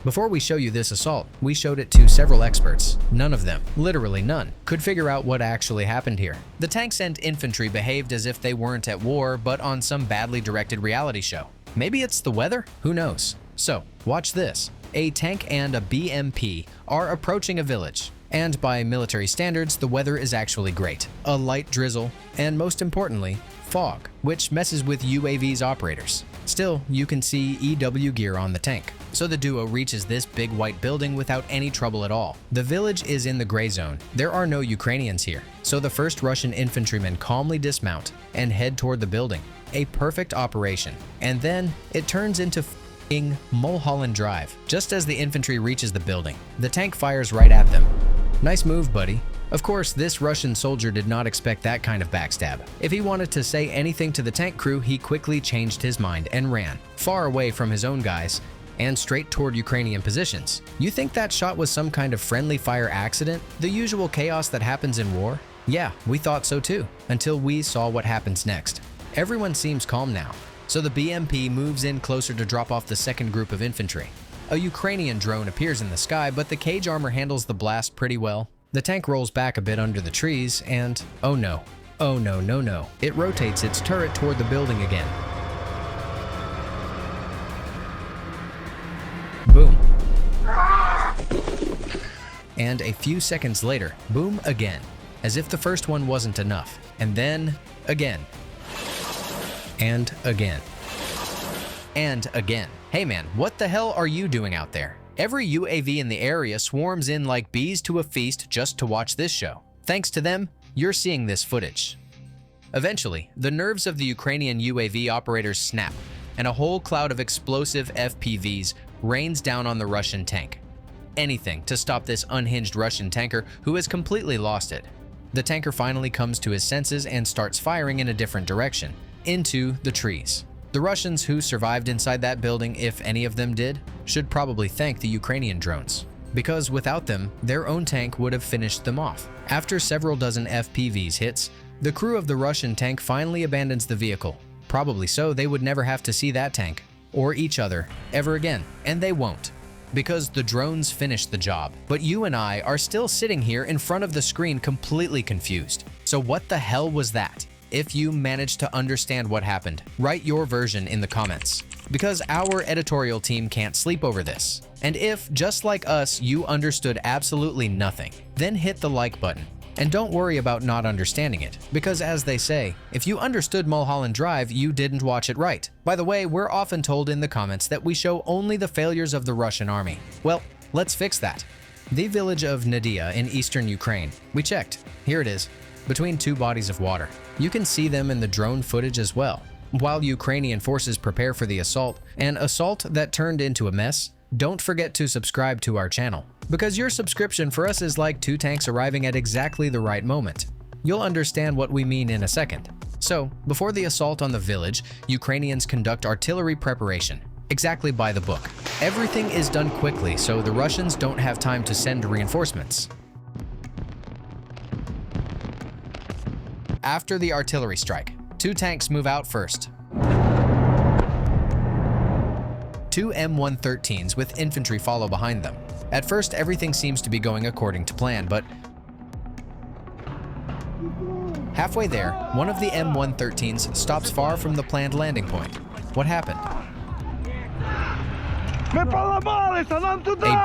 Before we show you this assault, we showed it to several experts. None of them, literally none, could figure out what actually happened here. The tanks and infantry behaved as if they weren't at war, but on some badly directed reality show. Maybe it's the weather? Who knows? So, watch this. A tank and a BMP are approaching a village. And by military standards, the weather is actually great. A light drizzle, and most importantly, fog, which messes with UAV's operators. Still, you can see EW gear on the tank. So the duo reaches this big white building without any trouble at all. The village is in the gray zone. There are no Ukrainians here. So the first Russian infantrymen calmly dismount and head toward the building. A perfect operation. And then it turns into Mulholland Drive. Just as the infantry reaches the building, the tank fires right at them. Nice move, buddy. Of course, this Russian soldier did not expect that kind of backstab. If he wanted to say anything to the tank crew, he quickly changed his mind and ran, far away from his own guys, and straight toward Ukrainian positions. You think that shot was some kind of friendly fire accident? The usual chaos that happens in war? Yeah, we thought so too, until we saw what happens next. Everyone seems calm now, so the BMP moves in closer to drop off the second group of infantry. A Ukrainian drone appears in the sky, but the cage armor handles the blast pretty well. The tank rolls back a bit under the trees, and oh no. Oh no, no, no. It rotates its turret toward the building again. Boom. And a few seconds later, boom again, as if the first one wasn't enough. And then, again. And again. And again. Hey man, what the hell are you doing out there? Every UAV in the area swarms in like bees to a feast just to watch this show. Thanks to them, you're seeing this footage. Eventually, the nerves of the Ukrainian UAV operators snap, and a whole cloud of explosive FPVs rains down on the Russian tank. Anything to stop this unhinged Russian tanker who has completely lost it. The tanker finally comes to his senses and starts firing in a different direction, into the trees. The Russians who survived inside that building, if any of them did, should probably thank the Ukrainian drones, because without them, their own tank would have finished them off. After several dozen FPVs hits, the crew of the Russian tank finally abandons the vehicle. Probably so they would never have to see that tank, or each other, ever again, and they won't, because the drones finished the job. But you and I are still sitting here in front of the screen completely confused. So what the hell was that? If you managed to understand what happened, write your version in the comments, because our editorial team can't sleep over this. And if, just like us, you understood absolutely nothing, then hit the like button. And don't worry about not understanding it, because as they say, if you understood Mulholland Drive, you didn't watch it right. By the way, we're often told in the comments that we show only the failures of the Russian army. Well, let's fix that. The village of Nadia in eastern Ukraine. We checked. Here it is. Between two bodies of water. You can see them in the drone footage as well. While Ukrainian forces prepare for the assault, an assault that turned into a mess, don't forget to subscribe to our channel, because your subscription for us is like two tanks arriving at exactly the right moment. You'll understand what we mean in a second. So, before the assault on the village, Ukrainians conduct artillery preparation, exactly by the book. Everything is done quickly, so the Russians don't have time to send reinforcements. After the artillery strike, two tanks move out first. Two M113s with infantry follow behind them. At first, everything seems to be going according to plan, but halfway there, one of the M113s stops far from the planned landing point. What happened? A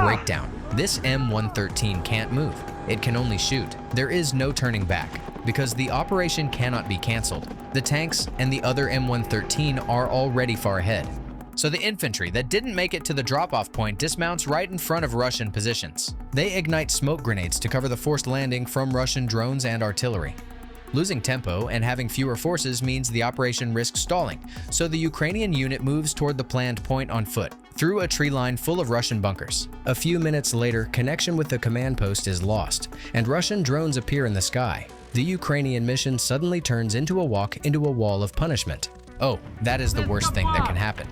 breakdown. This M113 can't move. It can only shoot. There is no turning back, because the operation cannot be cancelled. The tanks and the other M113 are already far ahead. So the infantry that didn't make it to the drop-off point dismounts right in front of Russian positions. They ignite smoke grenades to cover the forced landing from Russian drones and artillery. Losing tempo and having fewer forces means the operation risks stalling, so the Ukrainian unit moves toward the planned point on foot, through a tree line full of Russian bunkers. A few minutes later, connection with the command post is lost, and Russian drones appear in the sky. The Ukrainian mission suddenly turns into a walk into a wall of punishment. Oh, that is the worst thing that can happen.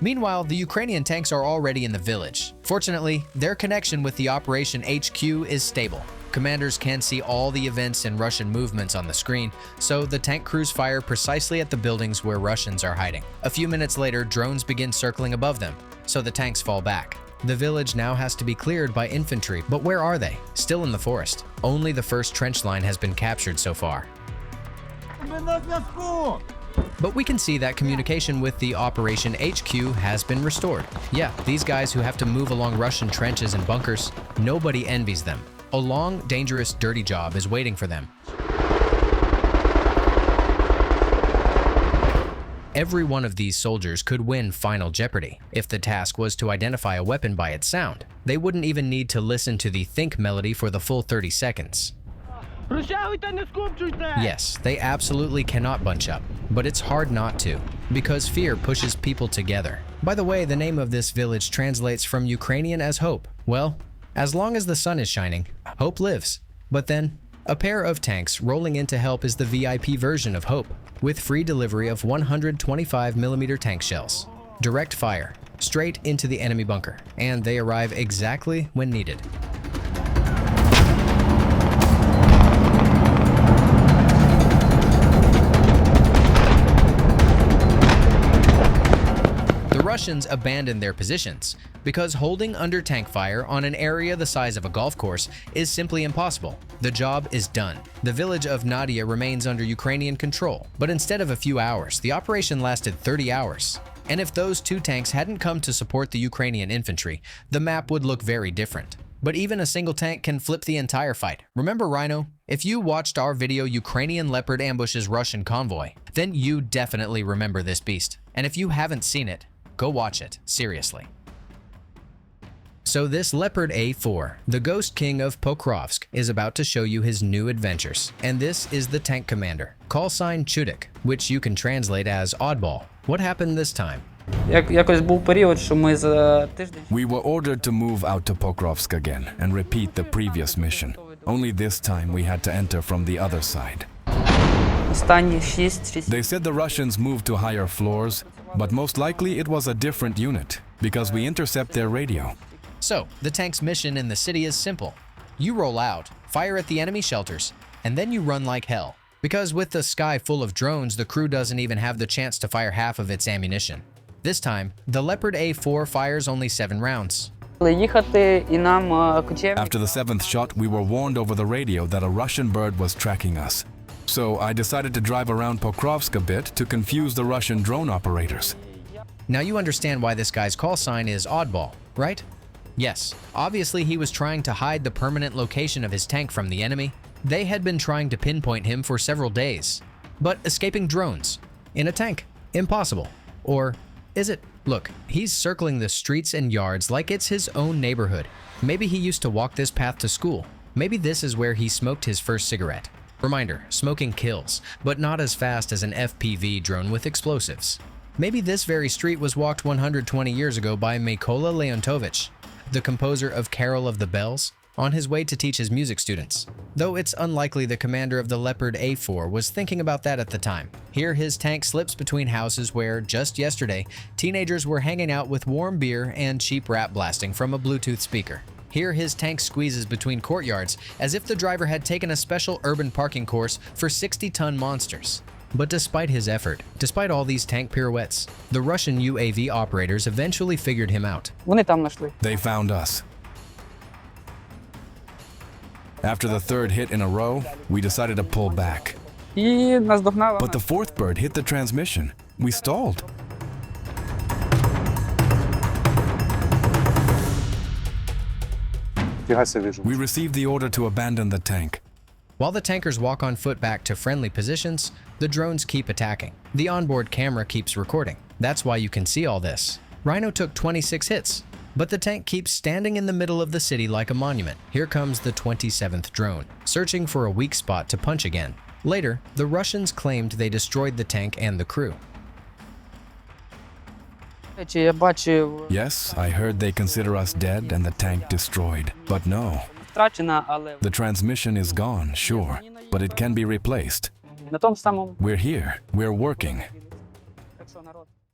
Meanwhile, the Ukrainian tanks are already in the village. Fortunately, their connection with the Operation HQ is stable. Commanders can see all the events and Russian movements on the screen, so the tank crews fire precisely at the buildings where Russians are hiding. A few minutes later, drones begin circling above them. so the tanks fall back. The village now has to be cleared by infantry, but where are they? Still in the forest. Only the first trench line has been captured so far. But we can see that communication with the Operation HQ has been restored. Yeah, these guys who have to move along Russian trenches and bunkers, nobody envies them. A long, dangerous, dirty job is waiting for them. Every one of these soldiers could win Final Jeopardy. If the task was to identify a weapon by its sound, they wouldn't even need to listen to the think melody for the full 30 seconds. Yes, they absolutely cannot bunch up, but it's hard not to, because fear pushes people together. By the way, the name of this village translates from Ukrainian as hope. Well, as long as the sun is shining, hope lives. But then, a pair of tanks rolling in to help is the VIP version of hope, with free delivery of 125mm tank shells. Direct fire, straight into the enemy bunker, and they arrive exactly when needed. The Russians abandoned their positions because holding under tank fire on an area the size of a golf course is simply impossible. The job is done. The village of Nadia remains under Ukrainian control, but instead of a few hours, the operation lasted 30 hours. And if those two tanks hadn't come to support the Ukrainian infantry, the map would look very different. But even a single tank can flip the entire fight. Remember Rhino? If you watched our video Ukrainian Leopard ambushes Russian convoy, then you definitely remember this beast. And if you haven't seen it, go watch it, seriously. So this Leopard A4, the Ghost King of Pokrovsk, is about to show you his new adventures. And this is the tank commander, call sign Chudik, which you can translate as oddball. What happened this time? We were ordered to move out to Pokrovsk again and repeat the previous mission. Only this time we had to enter from the other side. They said the Russians moved to higher floors, but most likely it was a different unit, because we intercept their radio. So, the tank's mission in the city is simple. You roll out, fire at the enemy shelters, and then you run like hell. Because with the sky full of drones, the crew doesn't even have the chance to fire half of its ammunition. This time, the Leopard A4 fires only 7 rounds. After the 7th shot, we were warned over the radio that a Russian bird was tracking us. So I decided to drive around Pokrovsk a bit to confuse the Russian drone operators. Now you understand why this guy's call sign is oddball, right? Yes, obviously he was trying to hide the permanent location of his tank from the enemy. They had been trying to pinpoint him for several days. But escaping drones in a tank? Impossible. Or is it? Look, he's circling the streets and yards like it's his own neighborhood. Maybe he used to walk this path to school. Maybe this is where he smoked his first cigarette. Reminder, smoking kills, but not as fast as an FPV drone with explosives. Maybe this very street was walked 120 years ago by Mykola Leontovich, the composer of Carol of the Bells, on his way to teach his music students. Though it's unlikely the commander of the Leopard A4 was thinking about that at the time. Here his tank slips between houses where, just yesterday, teenagers were hanging out with warm beer and cheap rap blasting from a Bluetooth speaker. Here his tank squeezes between courtyards as if the driver had taken a special urban parking course for 60-ton monsters. But despite his effort, despite all these tank pirouettes, the Russian UAV operators eventually figured him out. They found us. After the 3rd hit in a row, we decided to pull back. But the 4th bird hit the transmission. We stalled. We received the order to abandon the tank. While the tankers walk on foot back to friendly positions, the drones keep attacking. The onboard camera keeps recording. That's why you can see all this. Rhino took 26 hits, but the tank keeps standing in the middle of the city like a monument. Here comes the 27th drone, searching for a weak spot to punch again. Later, the Russians claimed they destroyed the tank and the crew. Yes, I heard they consider us dead and the tank destroyed. But no. The transmission is gone, sure, but it can be replaced. We're here. We're working.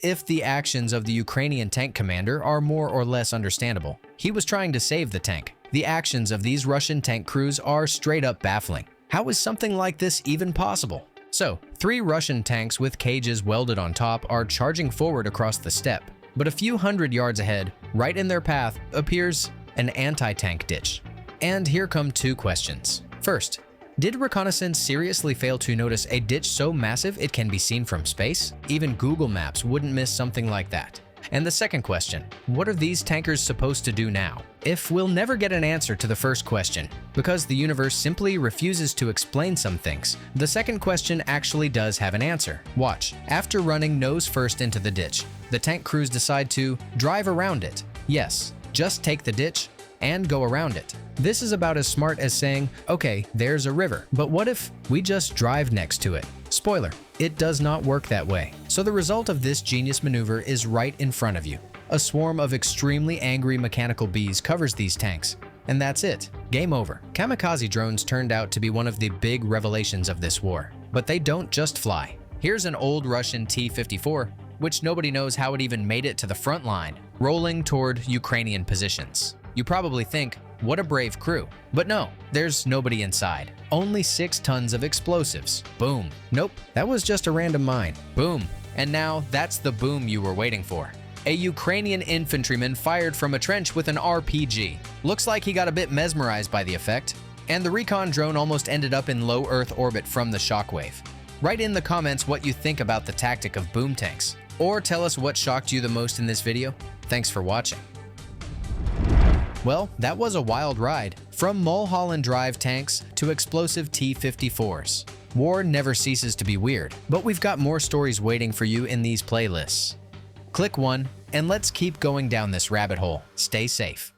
If the actions of the Ukrainian tank commander are more or less understandable, he was trying to save the tank. The actions of these Russian tank crews are straight up baffling. How is something like this even possible? So, 3 Russian tanks with cages welded on top are charging forward across the steppe. But a few hundred yards ahead, right in their path, appears an anti-tank ditch. And here come two questions. First, did reconnaissance seriously fail to notice a ditch so massive it can be seen from space? Even Google Maps wouldn't miss something like that. And the second question, what are these tankers supposed to do now? If we'll never get an answer to the first question, because the universe simply refuses to explain some things, the second question actually does have an answer. Watch. After running nose first into the ditch, the tank crews decide to drive around it. Yes, just take the ditch and go around it. This is about as smart as saying, okay, there's a river, but what if we just drive next to it? Spoiler, it does not work that way. So the result of this genius maneuver is right in front of you. A swarm of extremely angry mechanical bees covers these tanks, and that's it. Game over. Kamikaze drones turned out to be one of the big revelations of this war, but they don't just fly. Here's an old Russian T-54, which nobody knows how it even made it to the front line, rolling toward Ukrainian positions. You probably think, what a brave crew. But no, there's nobody inside. Only 6 tons of explosives. Boom. Nope, that was just a random mine. Boom. And now that's the boom you were waiting for. A Ukrainian infantryman fired from a trench with an RPG. Looks like he got a bit mesmerized by the effect, and the recon drone almost ended up in low Earth orbit from the shockwave. Write in the comments what you think about the tactic of boom tanks, or tell us what shocked you the most in this video. Thanks for watching. Well, that was a wild ride. From Mulholland Drive tanks to explosive T-54s. War never ceases to be weird, but we've got more stories waiting for you in these playlists. Click one, and let's keep going down this rabbit hole. Stay safe.